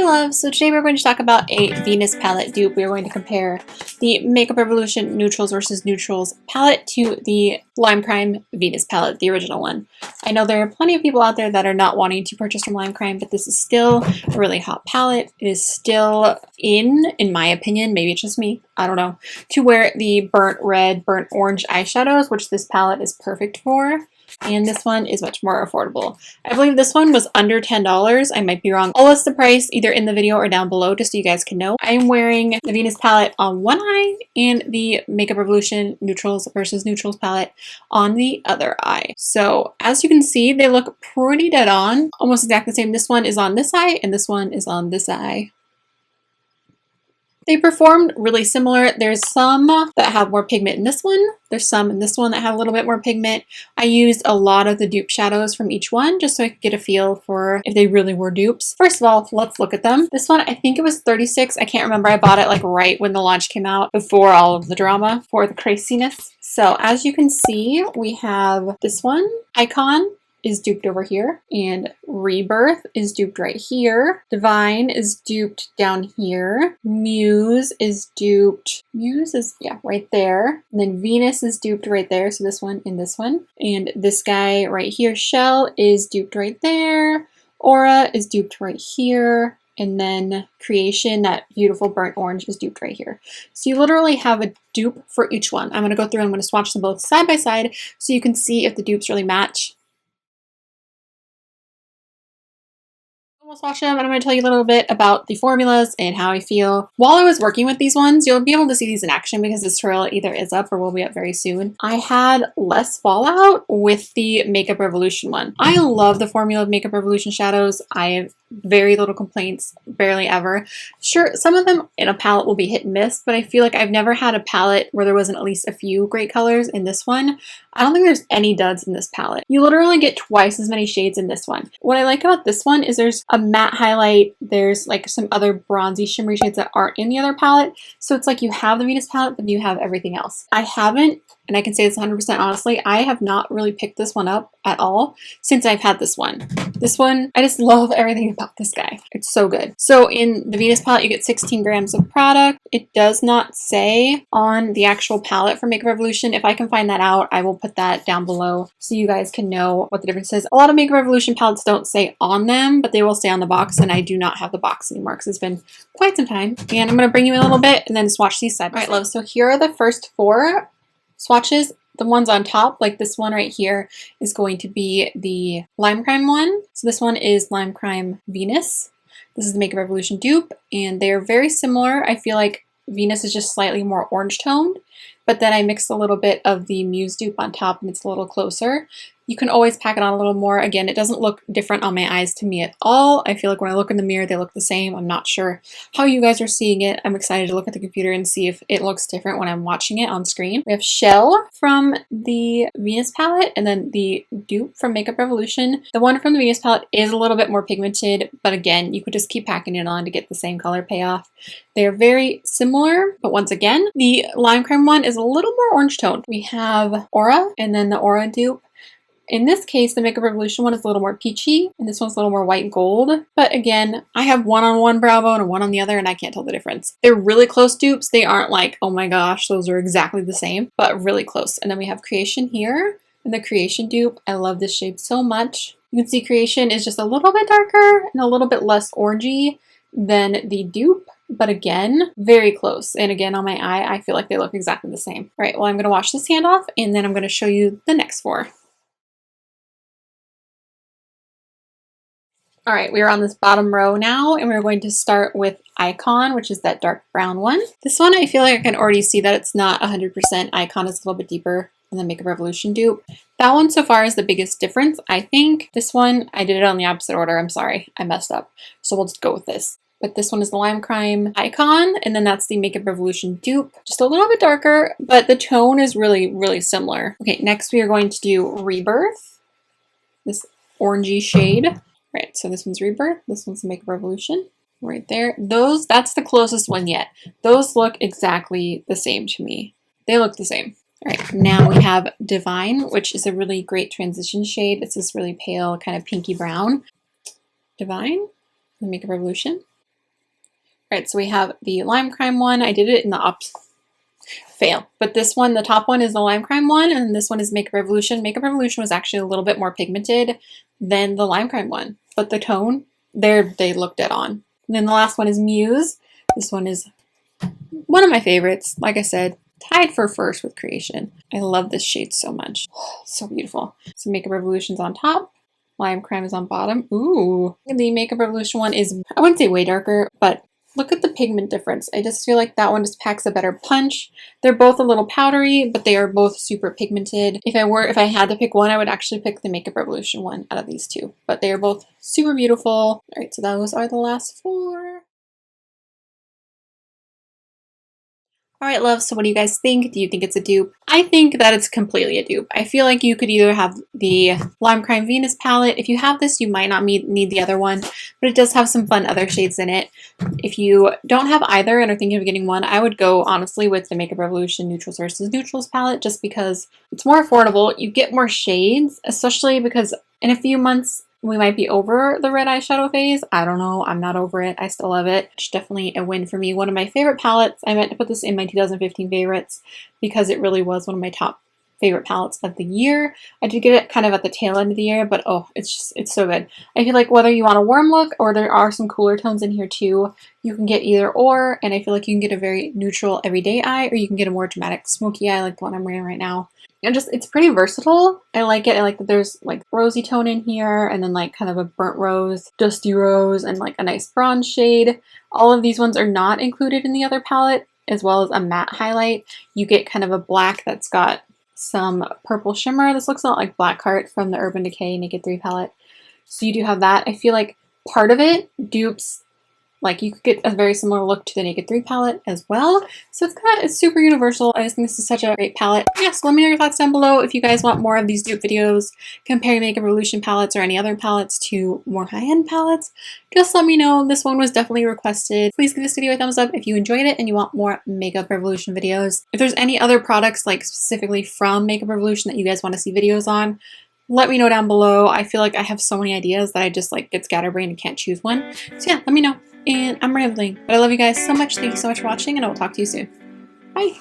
love! So today we're going to talk about a Venus palette dupe. We're going to compare the Makeup Revolution New-Trals versus New-Trals palette to the Lime Crime Venus palette, the original one. I know there are plenty of people out there that are not wanting to purchase from Lime Crime, but this is still a really hot palette. It is still in my opinion, maybe it's just me, I don't know, to wear the burnt red, burnt orange eyeshadows, which this palette is perfect for. And this one is much more affordable. I believe this one was under $10. I might be wrong. I'll list the price either in the video or down below just so you guys can know. I am wearing the Venus palette on one eye and the Makeup Revolution New-Trals versus New-Trals palette on the other eye. So as you can see, they look pretty dead on, almost exactly the same. This one is on this eye and this one is on this eye. They performed really similar. There's some that have more pigment in this one. There's some in this one that have a little bit more pigment. I used a lot of the dupe shadows from each one just so I could get a feel for if they really were dupes. First of all, let's look at them. This one, I think it was $36. I can't remember. I bought it like right when the launch came out before all of the drama, for the craziness. So as you can see, we have this one, Icon, is duped over here, and Rebirth is duped right here. Divine is duped down here. Muse is duped. Muse is, yeah, right there. And then Venus is duped right there, so this one and this one. And this guy right here, Shell, is duped right there. Aura is duped right here. And then Creation, that beautiful burnt orange, is duped right here. So you literally have a dupe for each one. I'm going to go through and I'm going to swatch them both side by side so you can see if the dupes really match. We'll swatch them and I'm going to tell you a little bit about the formulas and how I feel. While I was working with these ones, you'll be able to see these in action because this tutorial either is up or will be up very soon. I had less fallout with the Makeup Revolution one. I love the formula of Makeup Revolution shadows. I have very little complaints, barely ever. Sure, some of them in a palette will be hit and miss, but I feel like I've never had a palette where there wasn't at least a few great colors. In this one, I don't think there's any duds in this palette. You literally get twice as many shades in this one. What I like about this one is there's a matte highlight, there's like some other bronzy shimmery shades that aren't in the other palette, so it's like you have the Venus palette, but you have everything else. I haven't, and I can say this 100% honestly, I have not really picked this one up at all since I've had this one. This one, I just love everything about this guy. It's so good. So in the Venus palette, you get 16 grams of product. It does not say on the actual palette for Makeup Revolution. If I can find that out, I will put that down below so you guys can know what the difference is. A lot of Makeup Revolution palettes don't say on them, but they will say on the box, and I do not have the box anymore because it's been quite some time. And I'm going to bring you in a little bit and then swatch these side by side. All right, love, so here are the first four swatches. The ones on top, like this one right here, is going to be the Lime Crime one. So this one is Lime Crime Venus. This is the Makeup Revolution dupe, and they're very similar. I feel like Venus is just slightly more orange toned, but then I mixed a little bit of the Muse dupe on top and it's a little closer. You can always pack it on a little more. Again, it doesn't look different on my eyes to me at all. I feel like when I look in the mirror, they look the same. I'm not sure how you guys are seeing it. I'm excited to look at the computer and see if it looks different when I'm watching it on screen. We have Shell from the Venus palette and then the dupe from Makeup Revolution. The one from the Venus palette is a little bit more pigmented, but again, you could just keep packing it on to get the same color payoff. They're very similar, but once again, the Lime Crime one is a little more orange toned. We have Aura and then the Aura dupe. In this case, the Makeup Revolution one is a little more peachy, and this one's a little more white gold. But again, I have one on one brow bone and one on the other, and I can't tell the difference. They're really close dupes. They aren't like, oh my gosh, those are exactly the same, but really close. And then we have Creation here, and the Creation dupe. I love this shade so much. You can see Creation is just a little bit darker and a little bit less orangey than the dupe. But again, very close. And again, on my eye, I feel like they look exactly the same. All right, well, I'm going to wash this hand off, and then I'm going to show you the next four. All right, we are on this bottom row now, and we're going to start with Icon, which is that dark brown one. This one, I feel like I can already see that it's not 100%. Icon is a little bit deeper than the Makeup Revolution dupe. That one so far is the biggest difference, I think. This one, I did it on the opposite order. I'm sorry, I messed up. So we'll just go with this. But this one is the Lime Crime Icon, and then that's the Makeup Revolution dupe. Just a little bit darker, but the tone is really, really similar. Okay, next we are going to do Rebirth, this orangey shade. Right, so this one's Rebirth, this one's the Makeup Revolution, right there. That's the closest one yet. Those look exactly the same to me. They look the same. All right, now we have Divine, which is a really great transition shade. It's this really pale, kind of pinky brown. Divine, the Makeup Revolution. Alright, so we have the Lime Crime one. I did it in the fail. But this one, the top one is the Lime Crime one, and this one is Makeup Revolution. Makeup Revolution was actually a little bit more pigmented than the Lime Crime one. But the tone, they look dead on. And then the last one is Muse. This one is one of my favorites. Like I said, tied for first with Creation. I love this shade so much. So beautiful. So Makeup Revolution's on top. Lime Crime is on bottom. Ooh. The Makeup Revolution one is, I wouldn't say way darker, but look at the pigment difference. I just feel like that one just packs a better punch. They're both a little powdery, but they are both super pigmented. If I had to pick one, I would actually pick the Makeup Revolution one out of these two. But they are both super beautiful. All right, so those are the last four. All right, love, so what do you guys think? Do you think it's a dupe? I think that it's completely a dupe. I feel like you could either have the Lime Crime Venus palette. If you have this, you might not need the other one, but it does have some fun other shades in it. If you don't have either and are thinking of getting one, I would go, honestly, with the Makeup Revolution Neutrals versus Neutrals palette, just because it's more affordable. You get more shades, especially because in a few months, we might be over the red eyeshadow phase. I don't know. I'm not over it. I still love it. It's definitely a win for me. One of my favorite palettes. I meant to put this in my 2015 favorites because it really was one of my top favorite palettes of the year. I did get it kind of at the tail end of the year, but oh, it's so good. I feel like whether you want a warm look or there are some cooler tones in here too, you can get either or, and I feel like you can get a very neutral everyday eye or you can get a more dramatic smoky eye like the one I'm wearing right now. And just, it's pretty versatile. I like it. I like that there's like rosy tone in here and then like kind of a burnt rose, dusty rose, and like a nice bronze shade. All of these ones are not included in the other palette, as well as a matte highlight. You get kind of a black that's got some purple shimmer. This looks a lot like Blackheart from the Urban Decay Naked 3 palette. So you do have that. I feel like part of it dupes, like you could get a very similar look to the Naked 3 palette as well. So it's super universal. I just think this is such a great palette. Yes, let me know your thoughts down below if you guys want more of these dupe videos comparing Makeup Revolution palettes or any other palettes to more high-end palettes. Just let me know. This one was definitely requested. Please give this video a thumbs up if you enjoyed it and you want more Makeup Revolution videos. If there's any other products like specifically from Makeup Revolution that you guys want to see videos on, let me know down below. I feel like I have so many ideas that I just like get scatterbrained and can't choose one. So yeah, let me know. And I'm rambling, but I love you guys so much. Thank you so much for watching, and I will talk to you soon. Bye!